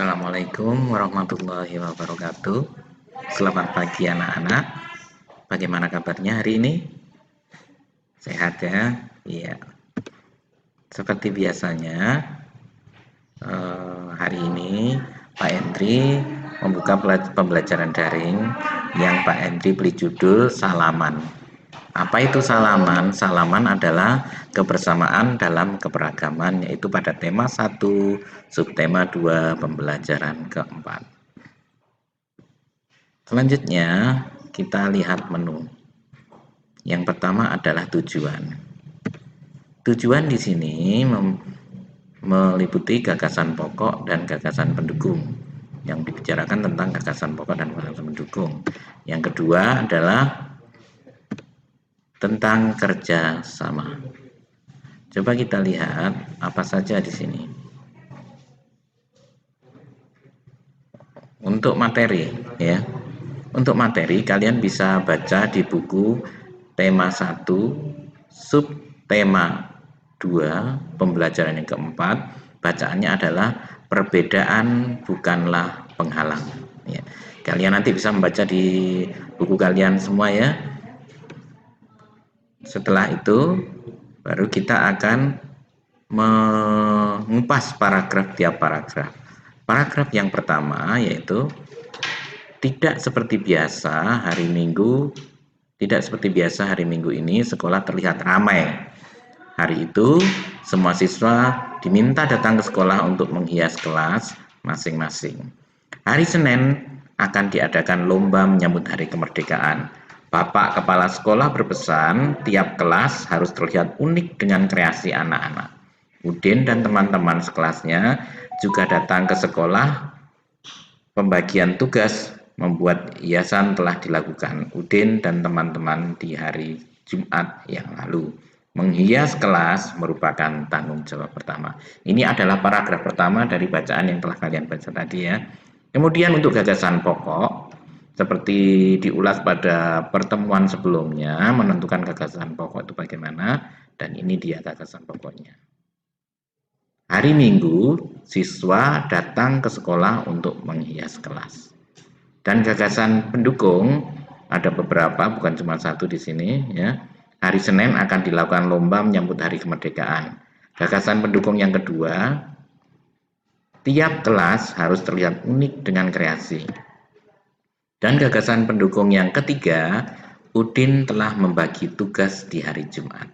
Assalamualaikum warahmatullahi wabarakatuh. Selamat pagi anak-anak. Bagaimana kabarnya hari ini? Sehat ya? Iya. Seperti biasanya, hari ini Pak Hendri membuka pembelajaran daring yang Pak Hendri beri judul Salaman. Apa itu salaman? Salaman adalah kebersamaan dalam keberagaman, yaitu pada tema 1, subtema 2, pembelajaran keempat. Selanjutnya, kita lihat menu. Yang pertama adalah tujuan. Tujuan di sini meliputi gagasan pokok dan gagasan pendukung. Yang dibicarakan tentang gagasan pokok dan gagasan pendukung. Yang kedua adalah tentang kerja sama. Coba kita lihat apa saja di sini. Untuk materi, ya. Untuk materi kalian bisa baca di buku tema 1, subtema 2, pembelajaran yang keempat. Bacaannya adalah perbedaan bukanlah penghalang. Ya. Kalian nanti bisa membaca di buku kalian semua ya. Setelah itu baru kita akan mengupas paragraf tiap paragraf. Paragraf yang pertama yaitu tidak seperti biasa hari Minggu ini sekolah terlihat ramai. Hari itu semua siswa diminta datang ke sekolah untuk menghias kelas masing-masing. Hari Senin akan diadakan lomba menyambut hari kemerdekaan. Bapak Kepala Sekolah berpesan tiap kelas harus terlihat unik dengan kreasi anak-anak. Udin dan teman-teman sekelasnya juga datang ke sekolah. Pembagian tugas membuat hiasan telah dilakukan Udin dan teman-teman di hari Jumat yang lalu. Menghias kelas merupakan tanggung jawab pertama. Ini adalah paragraf pertama dari bacaan yang telah kalian baca tadi ya. Kemudian untuk gagasan pokok, seperti diulas pada pertemuan sebelumnya, menentukan gagasan pokok itu bagaimana, dan ini dia gagasan pokoknya. Hari Minggu, siswa datang ke sekolah untuk menghias kelas. Dan gagasan pendukung ada beberapa, bukan cuma satu di sini ya. Hari Senin akan dilakukan lomba menyambut hari kemerdekaan. Gagasan pendukung yang kedua, tiap kelas harus terlihat unik dengan kreasi. Dan gagasan pendukung yang ketiga, Udin telah membagi tugas di hari Jumat.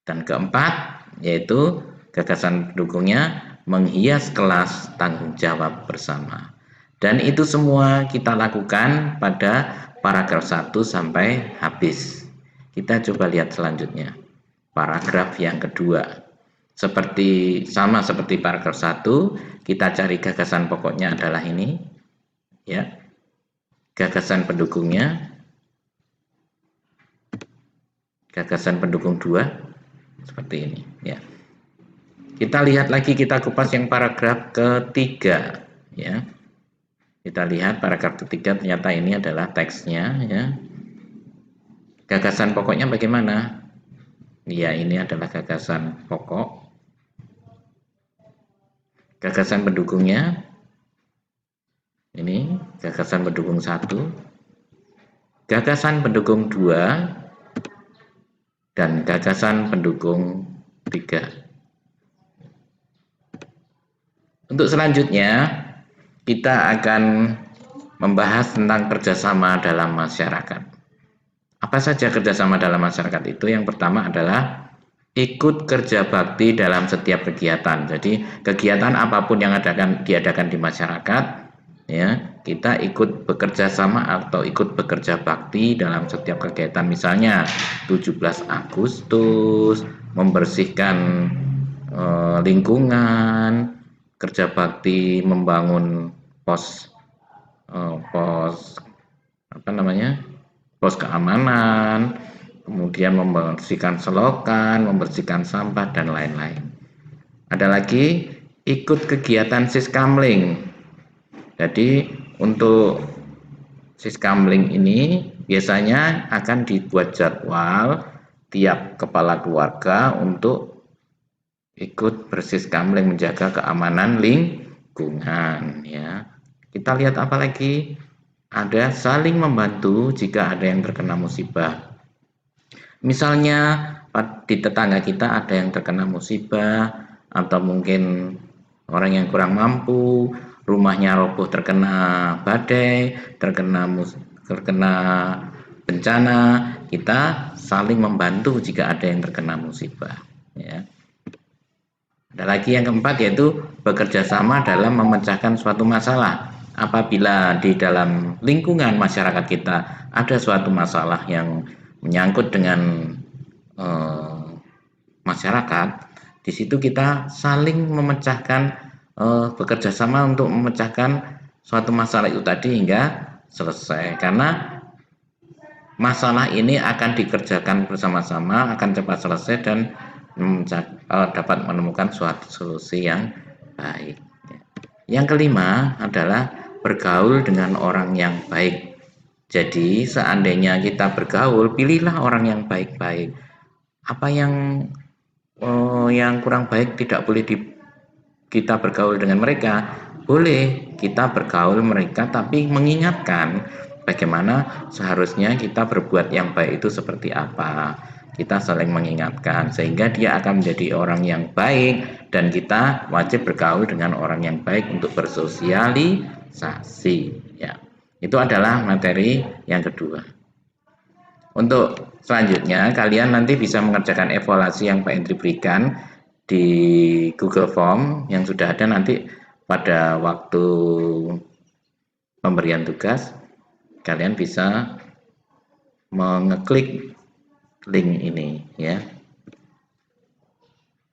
Dan keempat, yaitu gagasan pendukungnya menghias kelas tanggung jawab bersama. Dan itu semua kita lakukan pada paragraf 1 sampai habis. Kita coba lihat selanjutnya. Paragraf yang kedua. Sama seperti paragraf 1, kita cari gagasan pokoknya adalah ini. Ya. Gagasan pendukungnya. Gagasan pendukung 2 seperti ini, ya. Kita lihat lagi, kita kupas yang paragraf ketiga, ya. Kita lihat paragraf ketiga, ternyata ini adalah teksnya, ya. Gagasan pokoknya bagaimana? Ya, ini adalah gagasan pokok. Gagasan pendukungnya, ini gagasan pendukung 1, gagasan pendukung 2, dan gagasan pendukung 3. Untuk selanjutnya, kita akan membahas tentang kerjasama dalam masyarakat. Apa saja kerjasama dalam masyarakat itu? Yang pertama adalah ikut kerja bakti dalam setiap kegiatan. Jadi kegiatan apapun yang diadakan di masyarakat, ya, kita ikut bekerja sama atau ikut bekerja bakti dalam setiap kegiatan. Misalnya 17 Agustus, membersihkan lingkungan, kerja bakti membangun pos keamanan, kemudian membersihkan selokan, membersihkan sampah, dan lain-lain. Ada lagi ikut kegiatan siskamling. Jadi untuk siskamling ini biasanya akan dibuat jadwal tiap kepala keluarga untuk ikut bersiskamling menjaga keamanan dukungan ya. Kita lihat apa lagi? Ada saling membantu jika ada yang terkena musibah. Misalnya di tetangga kita ada yang terkena musibah, atau mungkin orang yang kurang mampu, rumahnya roboh terkena badai, terkena bencana, kita saling membantu jika ada yang terkena musibah ya. Ada lagi yang keempat, yaitu bekerja sama dalam memecahkan suatu masalah. Apabila di dalam lingkungan masyarakat kita ada suatu masalah yang menyangkut dengan masyarakat, di situ kita saling memecahkan, bekerja sama untuk memecahkan suatu masalah itu tadi hingga selesai. Karena masalah ini akan dikerjakan bersama-sama, akan cepat selesai dan dapat menemukan suatu solusi yang baik. Yang kelima adalah bergaul dengan orang yang baik. Jadi seandainya kita bergaul, pilihlah orang yang baik-baik. Apa yang kurang baik tidak boleh kita bergaul dengan mereka. Boleh kita bergaul mereka, tapi mengingatkan bagaimana seharusnya kita berbuat yang baik itu seperti apa. Kita saling mengingatkan sehingga dia akan menjadi orang yang baik, dan kita wajib bergaul dengan orang yang baik untuk bersosialisasi ya. Itu adalah materi yang kedua. Untuk selanjutnya kalian nanti bisa mengerjakan evaluasi yang Pak Hendri berikan di Google Form yang sudah ada nanti pada waktu pemberian tugas. Kalian bisa mengeklik link ini ya.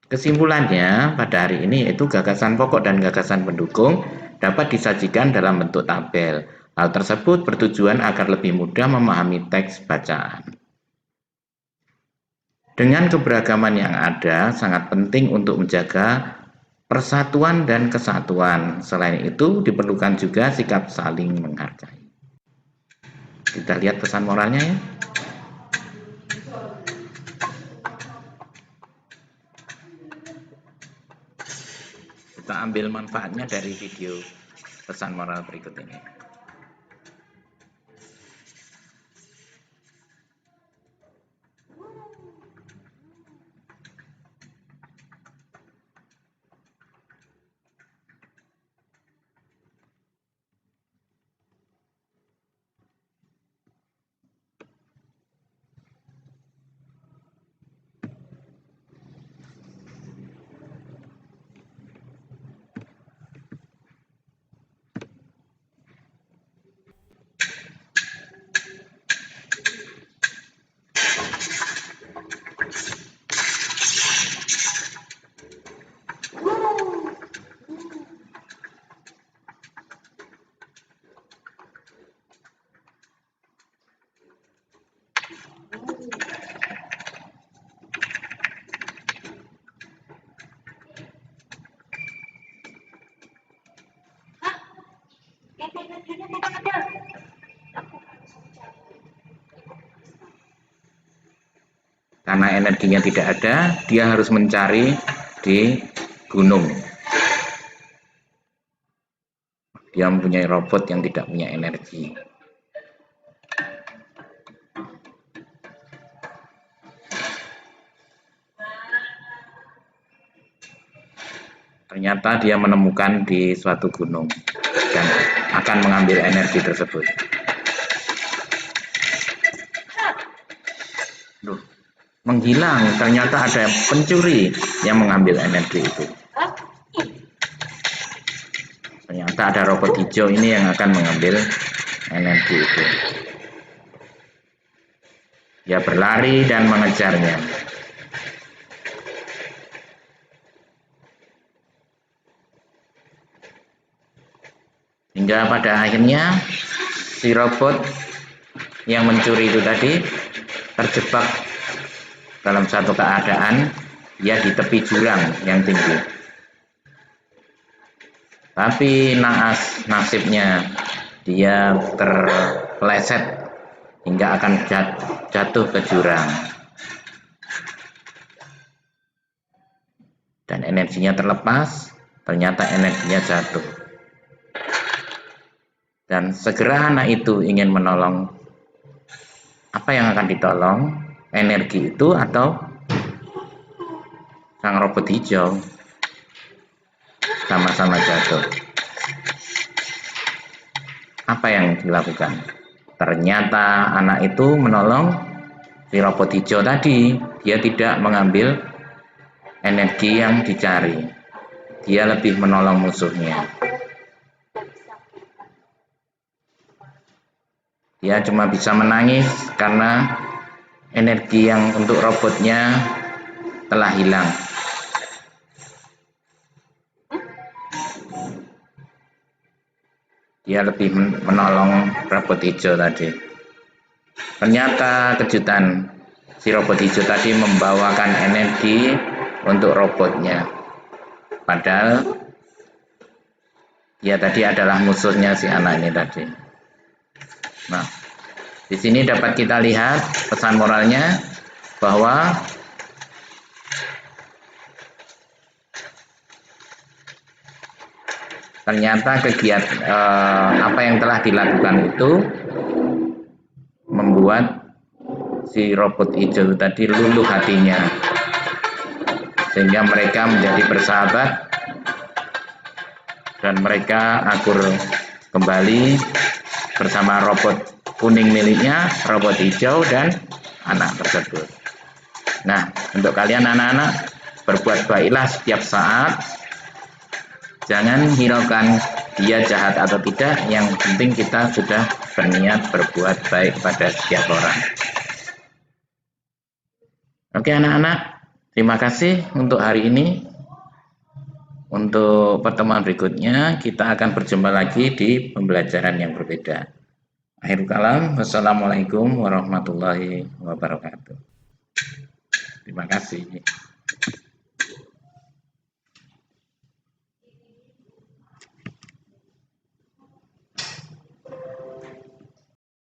Kesimpulannya pada hari ini yaitu gagasan pokok dan gagasan pendukung dapat disajikan dalam bentuk tabel. Hal tersebut bertujuan agar lebih mudah memahami teks bacaan. Dengan keberagaman yang ada, sangat penting untuk menjaga persatuan dan kesatuan. Selain itu, diperlukan juga sikap saling menghargai. Kita lihat pesan moralnya ya. Kita ambil manfaatnya dari video pesan moral berikut ini. Karena energinya tidak ada, dia harus mencari di gunung. Dia mempunyai robot yang tidak punya energi. Ternyata dia menemukan di suatu gunung dan akan mengambil energi tersebut. Loh, menghilang, ternyata ada pencuri yang mengambil energi itu. Ternyata ada robot hijau ini yang akan mengambil energi itu. Dia berlari dan mengejarnya. Hingga pada akhirnya si robot yang mencuri itu tadi terjebak dalam satu keadaan dia di tepi jurang yang tinggi. Tapi naas nasibnya, dia terpeleset hingga akan jatuh ke jurang. Dan energinya terlepas, ternyata energinya jatuh. Dan segera anak itu ingin menolong. Apa yang akan ditolong? Energi itu atau sang robot hijau? Sama-sama jatuh. Apa yang dilakukan? Ternyata anak itu menolong si robot hijau tadi. Dia tidak mengambil energi yang dicari. Dia lebih menolong musuhnya. Dia cuma bisa menangis karena energi yang untuk robotnya telah hilang. Dia lebih menolong robot hijau tadi. Ternyata kejutan, si robot hijau tadi membawakan energi untuk robotnya. Padahal dia tadi adalah musuhnya si anak ini tadi. Nah, di sini dapat kita lihat pesan moralnya bahwa ternyata kegiatan apa yang telah dilakukan itu membuat si robot hijau tadi luluh hatinya, sehingga mereka menjadi bersahabat dan mereka akur kembali bersama robot kuning miliknya, robot hijau dan anak tersebut. Nah, untuk kalian anak-anak, berbuat baiklah setiap saat. Jangan hiraukan dia jahat atau tidak, yang penting kita sudah berniat berbuat baik pada setiap orang. Oke anak-anak, terima kasih untuk hari ini. Untuk pertemuan berikutnya, kita akan berjumpa lagi di pembelajaran yang berbeda. Akhirul kalam, wassalamualaikum warahmatullahi wabarakatuh. Terima kasih.